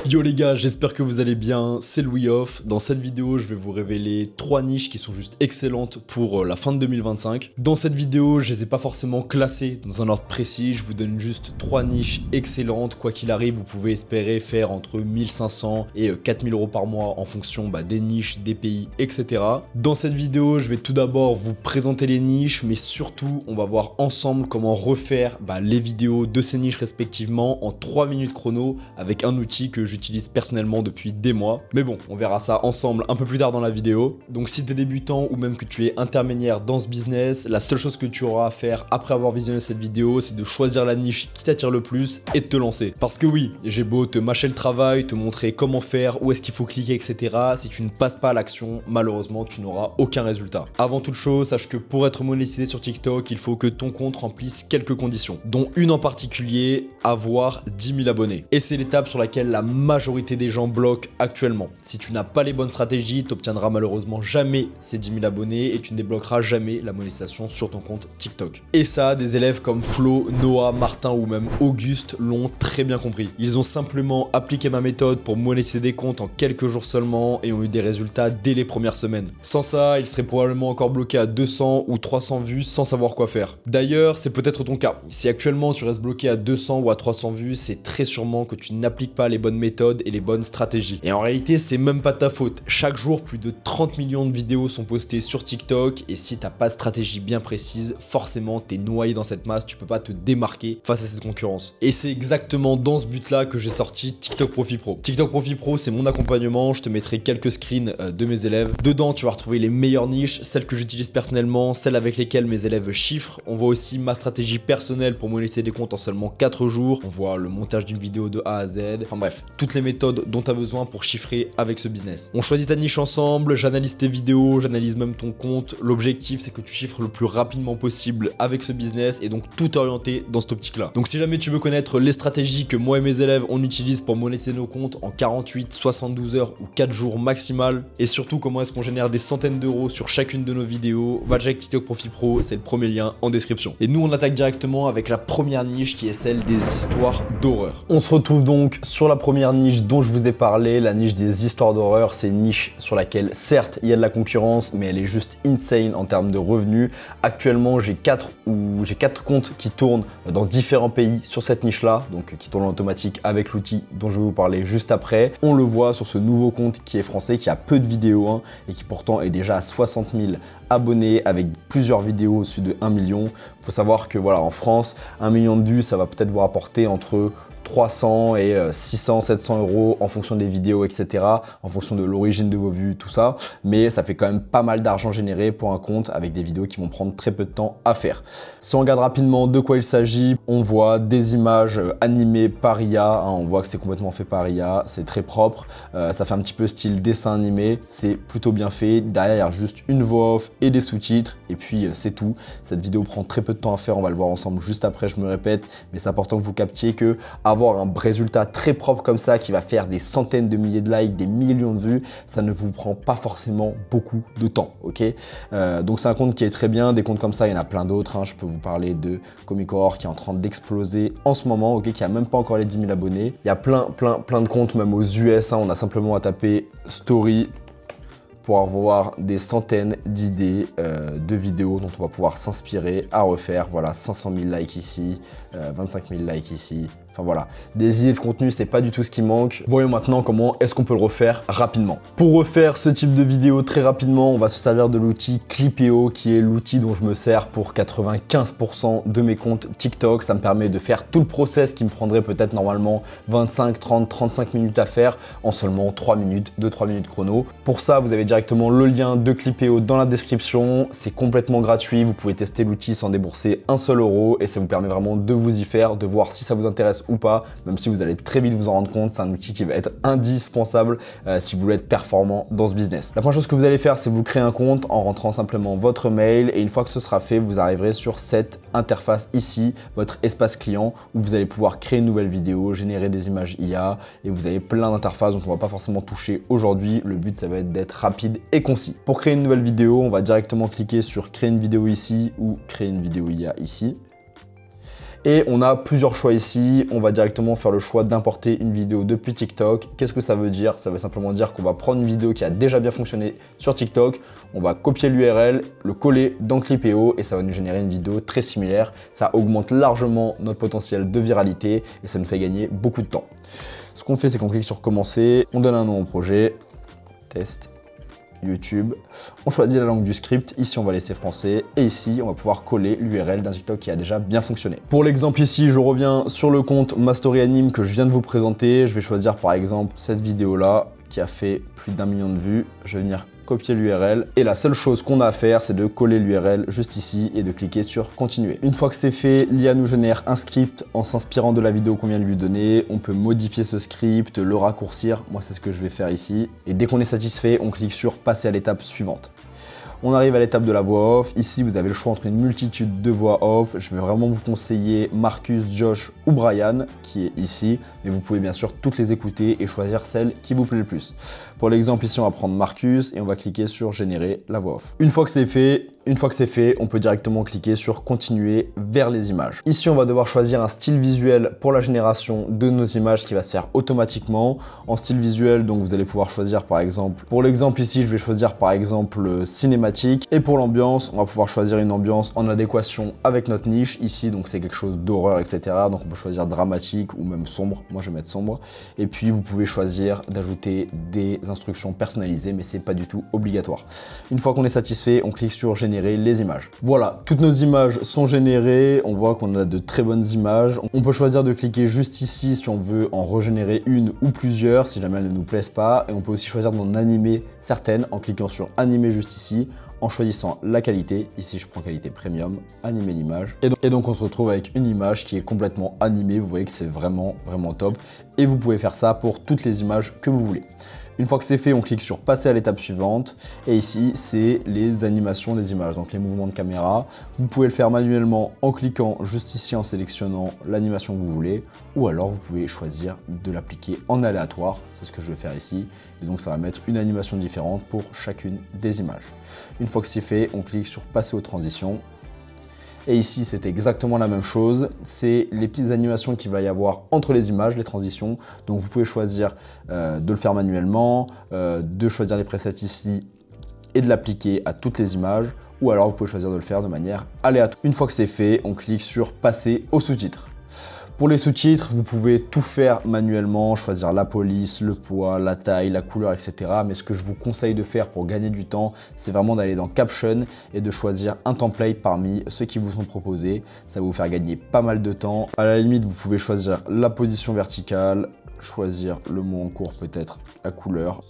Yo les gars, j'espère que vous allez bien, c'est Louis Off. Dans cette vidéo, je vais vous révéler 3 niches qui sont juste excellentes pour la fin de 2025. Dans cette vidéo, je les ai pas forcément classées dans un ordre précis, je vous donne juste 3 niches excellentes. Quoi qu'il arrive, vous pouvez espérer faire entre 1500 et 4000 euros par mois en fonction des niches, des pays, etc. Dans cette vidéo, je vais tout d'abord vous présenter les niches, mais surtout, on va voir ensemble comment refaire les vidéos de ces niches respectivement en 3 minutes chrono avec un outil que j'utilise personnellement depuis des mois. Mais bon, on verra ça ensemble un peu plus tard dans la vidéo. Donc si tu es débutant ou même que tu es intermédiaire dans ce business, la seule chose que tu auras à faire après avoir visionné cette vidéo, c'est de choisir la niche qui t'attire le plus et de te lancer. Parce que oui, j'ai beau te mâcher le travail, te montrer comment faire, où est-ce qu'il faut cliquer, etc. Si tu ne passes pas à l'action, malheureusement, tu n'auras aucun résultat. Avant toute chose, sache que pour être monétisé sur TikTok, il faut que ton compte remplisse quelques conditions, dont une en particulier, avoir 10 000 abonnés. Et c'est l'étape sur laquelle la majorité des gens bloquent actuellement. Si tu n'as pas les bonnes stratégies, tu n'obtiendras malheureusement jamais ces 10 000 abonnés et tu ne débloqueras jamais la monétisation sur ton compte TikTok. Et ça, des élèves comme Flo, Noah, Martin ou même Auguste l'ont très bien compris. Ils ont simplement appliqué ma méthode pour monétiser des comptes en quelques jours seulement et ont eu des résultats dès les premières semaines. Sans ça, ils seraient probablement encore bloqués à 200 ou 300 vues sans savoir quoi faire. D'ailleurs, c'est peut-être ton cas. Si actuellement tu restes bloqué à 200 ou à 300 vues, c'est très sûrement que tu n'appliques pas les bonnes méthodes et les bonnes stratégies. Et en réalité, c'est même pas ta faute. Chaque jour, plus de 30 millions de vidéos sont postées sur TikTok et si t'as pas de stratégie bien précise, forcément t'es noyé dans cette masse, tu peux pas te démarquer face à cette concurrence. Et c'est exactement dans ce but-là que j'ai sorti TikTok Profit Pro. TikTok Profit Pro, c'est mon accompagnement, je te mettrai quelques screens de mes élèves. Dedans, tu vas retrouver les meilleures niches, celles que j'utilise personnellement, celles avec lesquelles mes élèves chiffrent. On voit aussi ma stratégie personnelle pour monétiser des comptes en seulement 4 jours. On voit le montage d'une vidéo de A à Z. Enfin bref, toutes les méthodes dont tu as besoin pour chiffrer avec ce business. On choisit ta niche ensemble, j'analyse tes vidéos, j'analyse même ton compte. L'objectif, c'est que tu chiffres le plus rapidement possible avec ce business et donc tout orienté dans cette optique-là. Donc si jamais tu veux connaître les stratégies que moi et mes élèves on utilise pour monétiser nos comptes en 48, 72 heures ou 4 jours maximal et surtout comment est-ce qu'on génère des centaines d'euros sur chacune de nos vidéos, va check TikTok Profit Pro, c'est le premier lien en description. Et nous on attaque directement avec la première niche qui est celle des histoires d'horreur. On se retrouve donc sur la première niche dont je vous ai parlé, la niche des histoires d'horreur. C'est une niche sur laquelle certes il y a de la concurrence mais elle est juste insane en termes de revenus. Actuellement j'ai 4 comptes qui tournent dans différents pays sur cette niche là, donc qui tournent en automatique avec l'outil dont je vais vous parler juste après. On le voit sur ce nouveau compte qui est français, qui a peu de vidéos et qui pourtant est déjà à 60 000 abonnés avec plusieurs vidéos au-dessus de 1 million. Faut savoir que voilà, en France, 1 million de vues, ça va peut-être vous rapporter entre 300 et 600, 700 euros en fonction des vidéos, etc. En fonction de l'origine de vos vues, tout ça. Mais ça fait quand même pas mal d'argent généré pour un compte avec des vidéos qui vont prendre très peu de temps à faire. Si on regarde rapidement de quoi il s'agit, on voit des images animées par IA. On voit que c'est complètement fait par IA. C'est très propre. Ça fait un petit peu style dessin animé. C'est plutôt bien fait. Derrière, il y a juste une voix off et des sous-titres. Et puis, c'est tout. Cette vidéo prend très peu de temps à faire. On va le voir ensemble juste après, je me répète. Mais c'est important que vous captiez que avoir un résultat très propre comme ça qui va faire des centaines de milliers de likes, des millions de vues, ça ne vous prend pas forcément beaucoup de temps, ok. Donc c'est un compte qui est très bien, des comptes comme ça, il y en a plein d'autres, je peux vous parler de Comic Horror qui est en train d'exploser en ce moment, ok, qui a même pas encore les 10 000 abonnés. Il y a plein de comptes, même aux US, on a simplement à taper Story pour avoir des centaines d'idées de vidéos dont on va pouvoir s'inspirer à refaire. Voilà, 500 000 likes ici, 25 000 likes ici. Enfin voilà, des idées de contenu, c'est pas du tout ce qui manque. Voyons maintenant comment est-ce qu'on peut le refaire rapidement. Pour refaire ce type de vidéo très rapidement, on va se servir de l'outil Clipeo, qui est l'outil dont je me sers pour 95% de mes comptes TikTok. Ça me permet de faire tout le process qui me prendrait peut-être normalement 25, 30, 35 minutes à faire en seulement 3 minutes, 2-3 minutes chrono. Pour ça, vous avez directement le lien de Clipeo dans la description. C'est complètement gratuit, vous pouvez tester l'outil sans débourser un seul euro et ça vous permet vraiment de vous y faire, de voir si ça vous intéresse ou pas, même si vous allez très vite vous en rendre compte. C'est un outil qui va être indispensable si vous voulez être performant dans ce business. La première chose que vous allez faire, c'est vous créer un compte en rentrant simplement votre mail et une fois que ce sera fait, vous arriverez sur cette interface ici, votre espace client, où vous allez pouvoir créer une nouvelle vidéo, générer des images IA et vous avez plein d'interfaces dont on va pas forcément toucher aujourd'hui. Le but, ça va être d'être rapide et concis. Pour créer une nouvelle vidéo, on va directement cliquer sur créer une vidéo ici ou créer une vidéo IA ici. Et on a plusieurs choix ici. On va directement faire le choix d'importer une vidéo depuis TikTok. Qu'est-ce que ça veut dire? Ça veut simplement dire qu'on va prendre une vidéo qui a déjà bien fonctionné sur TikTok. On va copier l'URL, le coller dans Clipeo et ça va nous générer une vidéo très similaire. Ça augmente largement notre potentiel de viralité et ça nous fait gagner beaucoup de temps. Ce qu'on fait, c'est qu'on clique sur commencer. On donne un nom au projet. Test YouTube. On choisit la langue du script. Ici, on va laisser français. Et ici, on va pouvoir coller l'URL d'un TikTok qui a déjà bien fonctionné. Pour l'exemple ici, je reviens sur le compte MaStoryAnime que je viens de vous présenter. Je vais choisir par exemple cette vidéo-là qui a fait plus d'1 million de vues. Je vais venir copier l'URL et la seule chose qu'on a à faire, c'est de coller l'URL juste ici et de cliquer sur continuer. Une fois que c'est fait, l'IA nous génère un script en s'inspirant de la vidéo qu'on vient de lui donner. On peut modifier ce script, le raccourcir. Moi, c'est ce que je vais faire ici. Et dès qu'on est satisfait, on clique sur passer à l'étape suivante. On arrive à l'étape de la voix off. Ici, vous avez le choix entre une multitude de voix off. Je vais vraiment vous conseiller Marcus, Josh ou Brian, qui est ici. Mais vous pouvez bien sûr toutes les écouter et choisir celle qui vous plaît le plus. Pour l'exemple ici, on va prendre Marcus et on va cliquer sur générer la voix off. Une fois que c'est fait, on peut directement cliquer sur continuer vers les images. Ici, on va devoir choisir un style visuel pour la génération de nos images qui va se faire automatiquement. En style visuel, donc vous allez pouvoir choisir par exemple, pour l'exemple ici, je vais choisir par exemple cinématique. Et pour l'ambiance, on va pouvoir choisir une ambiance en adéquation avec notre niche. Ici, donc c'est quelque chose d'horreur, etc. Donc on peut choisir dramatique ou même sombre. Moi, je vais mettre sombre. Et puis, vous pouvez choisir d'ajouter des instructions personnalisées, mais c'est pas du tout obligatoire. Une fois qu'on est satisfait, on clique sur générer les images. Voilà, toutes nos images sont générées. On voit qu'on a de très bonnes images. On peut choisir de cliquer juste ici si on veut en régénérer une ou plusieurs, si jamais elles ne nous plaisent pas. Et on peut aussi choisir d'en animer certaines en cliquant sur animer juste ici, en choisissant la qualité. Ici, je prends qualité premium, animer l'image. Et donc, on se retrouve avec une image qui est complètement animée. Vous voyez que c'est vraiment top. Et vous pouvez faire ça pour toutes les images que vous voulez. Une fois que c'est fait, on clique sur passer à l'étape suivante. Et ici, c'est les animations des images, donc les mouvements de caméra. Vous pouvez le faire manuellement en cliquant juste ici, en sélectionnant l'animation que vous voulez. Ou alors, vous pouvez choisir de l'appliquer en aléatoire. C'est ce que je vais faire ici. Et donc, ça va mettre une animation différente pour chacune des images. Une fois que c'est fait, on clique sur passer aux transitions. Et ici, c'est exactement la même chose. C'est les petites animations qu'il va y avoir entre les images, les transitions. Donc, vous pouvez choisir de le faire manuellement, de choisir les presets ici et de l'appliquer à toutes les images. Ou alors, vous pouvez choisir de le faire de manière aléatoire. Une fois que c'est fait, on clique sur passer aux sous-titres. Pour les sous-titres, vous pouvez tout faire manuellement, choisir la police, le poids, la taille, la couleur, etc. Mais ce que je vous conseille de faire pour gagner du temps, c'est vraiment d'aller dans Caption et de choisir un template parmi ceux qui vous sont proposés. Ça va vous faire gagner pas mal de temps. À la limite, vous pouvez choisir la position verticale, choisir le mot en cours peut-être, la couleur.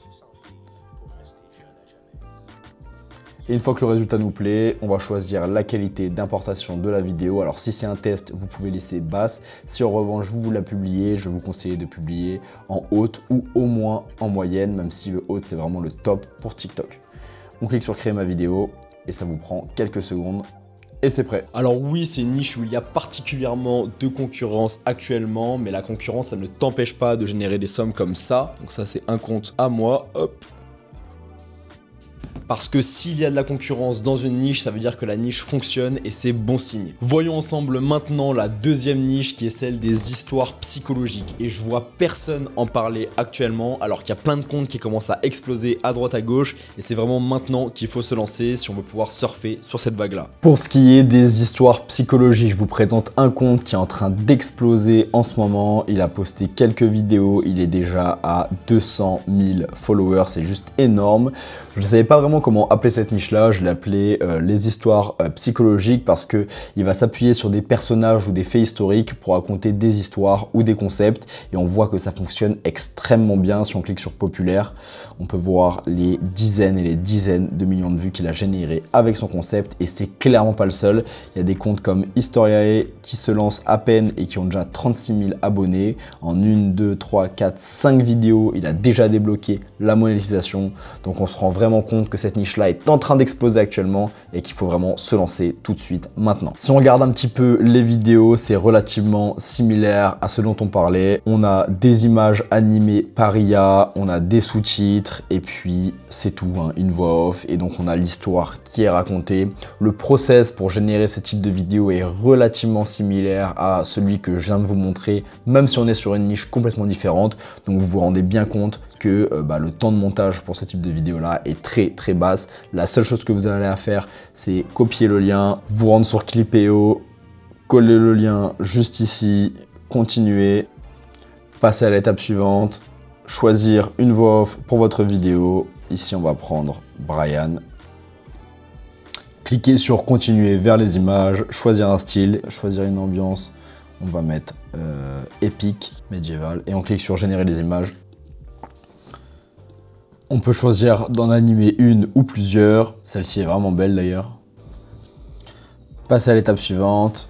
Et une fois que le résultat nous plaît, on va choisir la qualité d'importation de la vidéo. Alors si c'est un test, vous pouvez laisser basse. Si en revanche vous la publiez, je vais vous conseiller de publier en haute ou au moins en moyenne, même si le haute c'est vraiment le top pour TikTok. On clique sur créer ma vidéo et ça vous prend quelques secondes. Et c'est prêt. Alors oui, c'est une niche où il y a particulièrement de concurrence actuellement, mais la concurrence, ça ne t'empêche pas de générer des sommes comme ça. Donc ça, c'est un compte à moi, hop. Parce que s'il y a de la concurrence dans une niche, ça veut dire que la niche fonctionne et c'est bon signe. Voyons ensemble maintenant la deuxième niche qui est celle des histoires psychologiques. Et je vois personne en parler actuellement alors qu'il y a plein de comptes qui commencent à exploser à droite à gauche et c'est vraiment maintenant qu'il faut se lancer si on veut pouvoir surfer sur cette vague-là. Pour ce qui est des histoires psychologiques, je vous présente un compte qui est en train d'exploser en ce moment. Il a posté quelques vidéos, il est déjà à 200 000 followers, c'est juste énorme. Je ne savais pas vraiment comment appeler cette niche-là, je l'ai appelé les histoires psychologiques parce que il va s'appuyer sur des personnages ou des faits historiques pour raconter des histoires ou des concepts et on voit que ça fonctionne extrêmement bien. Si on clique sur populaire, on peut voir les dizaines et les dizaines de millions de vues qu'il a généré avec son concept et c'est clairement pas le seul. Il y a des comptes comme Historiae qui se lancent à peine et qui ont déjà 36 000 abonnés. En 1, 2, 3, 4, 5 vidéos, il a déjà débloqué la monétisation. Donc on se rend vraiment compte que cette niche-là est en train d'exploser actuellement et qu'il faut vraiment se lancer tout de suite maintenant. Si on regarde un petit peu les vidéos, c'est relativement similaire à ce dont on parlait. On a des images animées par IA, on a des sous-titres et puis c'est tout, hein, une voix off. Et donc on a l'histoire qui est racontée. Le process pour générer ce type de vidéo est relativement similaire à celui que je viens de vous montrer, même si on est sur une niche complètement différente. Donc vous vous rendez bien compte que le temps de montage pour ce type de vidéo là est très basse. La seule chose que vous avez à faire, c'est copier le lien, vous rendre sur Clipeo, coller le lien juste ici, continuer, passer à l'étape suivante, choisir une voix off pour votre vidéo. Ici on va prendre Brian. Cliquez sur continuer vers les images, choisir un style, choisir une ambiance. On va mettre épique, médiéval et on clique sur générer des images. On peut choisir d'en animer une ou plusieurs. Celle-ci est vraiment belle d'ailleurs. Passer à l'étape suivante.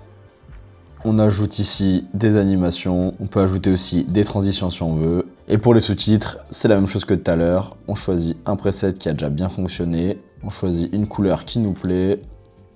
On ajoute ici des animations. On peut ajouter aussi des transitions si on veut. Et pour les sous-titres, c'est la même chose que tout à l'heure. On choisit un preset qui a déjà bien fonctionné. On choisit une couleur qui nous plaît.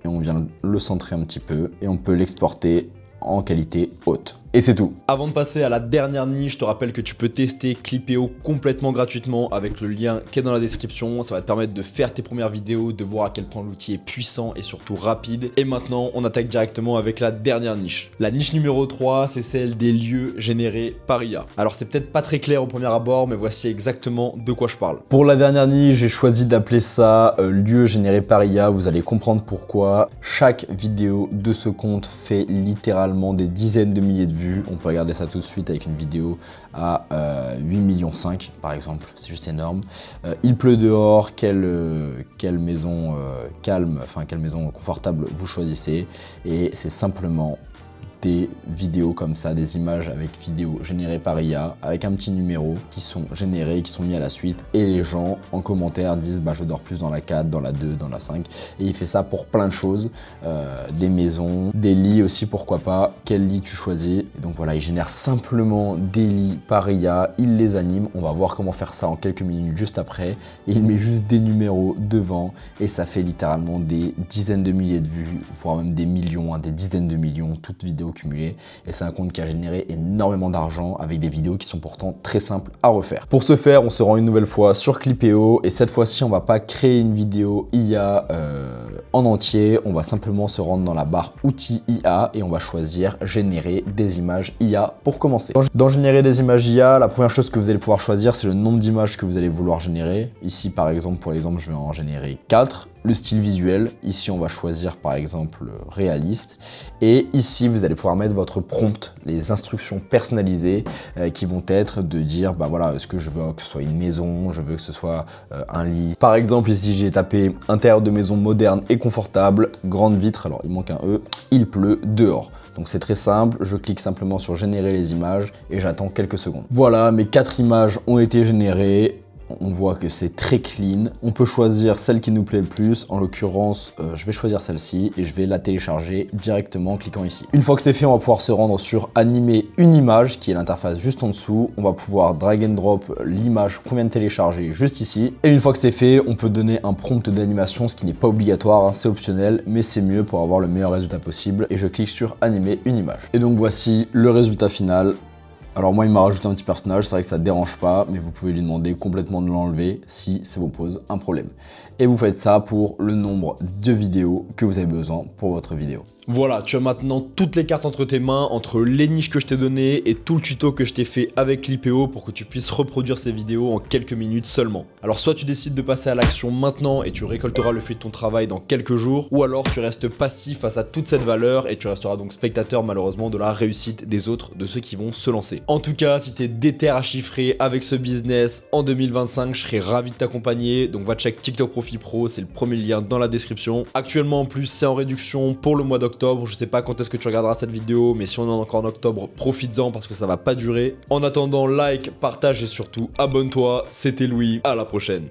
Et on vient le centrer un petit peu. Et on peut l'exporter en qualité haute. Et c'est tout. Avant de passer à la dernière niche, je te rappelle que tu peux tester Clipeo complètement gratuitement avec le lien qui est dans la description. Ça va te permettre de faire tes premières vidéos, de voir à quel point l'outil est puissant et surtout rapide. Et maintenant, on attaque directement avec la dernière niche. La niche numéro 3, c'est celle des lieux générés par IA. Alors c'est peut-être pas très clair au premier abord, mais voici exactement de quoi je parle. Pour la dernière niche, j'ai choisi d'appeler ça lieu généré par IA. Vous allez comprendre pourquoi. Chaque vidéo de ce compte fait littéralement des dizaines de milliers de vues. On peut regarder ça tout de suite avec une vidéo à 8,5 millions par exemple, c'est juste énorme. Il pleut dehors, quelle maison calme, enfin quelle maison confortable vous choisissez, et c'est simplement des vidéos comme ça, des images avec vidéos générées par IA, avec un petit numéro qui sont générés, qui sont mis à la suite, et les gens en commentaire disent je dors plus dans la 4, dans la 2, dans la 5, et il fait ça pour plein de choses, des maisons, des lits aussi, pourquoi pas, quel lit tu choisis. Et donc voilà, il génère simplement des lits par IA, il les anime, on va voir comment faire ça en quelques minutes juste après, et il met juste des numéros devant, et ça fait littéralement des dizaines de milliers de vues, voire même des millions, des dizaines de millions, toutes vidéos cumulées, et c'est un compte qui a généré énormément d'argent avec des vidéos qui sont pourtant très simples à refaire. Pour ce faire, on se rend une nouvelle fois sur Clipeo, et cette fois-ci on va pas créer une vidéo IA en entier, on va simplement se rendre dans la barre outils IA et on va choisir générer des images IA pour commencer. Dans générer des images IA, la première chose que vous allez pouvoir choisir, c'est le nombre d'images que vous allez vouloir générer. Ici par exemple, pour l'exemple, je vais en générer 4. Le style visuel, ici on va choisir par exemple réaliste, et ici vous allez pouvoir mettre votre prompt, les instructions personnalisées qui vont être de dire voilà, est-ce que je veux que ce soit une maison, je veux que ce soit un lit. Par exemple ici j'ai tapé intérieur de maison moderne et confortable, grande vitre, alors il manque un E, il pleut dehors. Donc c'est très simple, je clique simplement sur générer les images et j'attends quelques secondes. Voilà, mes 4 images ont été générées. On voit que c'est très clean. On peut choisir celle qui nous plaît le plus. En l'occurrence, je vais choisir celle-ci et je vais la télécharger directement en cliquant ici. Une fois que c'est fait, on va pouvoir se rendre sur animer une image, qui est l'interface juste en dessous. On va pouvoir drag and drop l'image qu'on vient de télécharger juste ici. Et une fois que c'est fait, on peut donner un prompt d'animation, ce qui n'est pas obligatoire, hein, c'est optionnel, mais c'est mieux pour avoir le meilleur résultat possible. Et je clique sur animer une image. Et donc voici le résultat final. Alors moi il m'a rajouté un petit personnage, c'est vrai que ça ne dérange pas, mais vous pouvez lui demander complètement de l'enlever si ça vous pose un problème. Et vous faites ça pour le nombre de vidéos que vous avez besoin pour votre vidéo. Voilà, tu as maintenant toutes les cartes entre tes mains, entre les niches que je t'ai données et tout le tuto que je t'ai fait avec Clipeo pour que tu puisses reproduire ces vidéos en quelques minutes seulement. Alors soit tu décides de passer à l'action maintenant et tu récolteras le fruit de ton travail dans quelques jours, ou alors tu restes passif face à toute cette valeur et tu resteras donc spectateur malheureusement de la réussite des autres, de ceux qui vont se lancer. En tout cas, si tu es déter à chiffrer avec ce business en 2025, je serais ravi de t'accompagner, donc va check TikTok Profit Pro, c'est le premier lien dans la description. Actuellement en plus c'est en réduction pour le mois d'octobre. Je sais pas quand est-ce que tu regarderas cette vidéo, mais si on est encore en octobre, profites-en parce que ça va pas durer. En attendant, like, partage et surtout abonne-toi. C'était Louis, à la prochaine.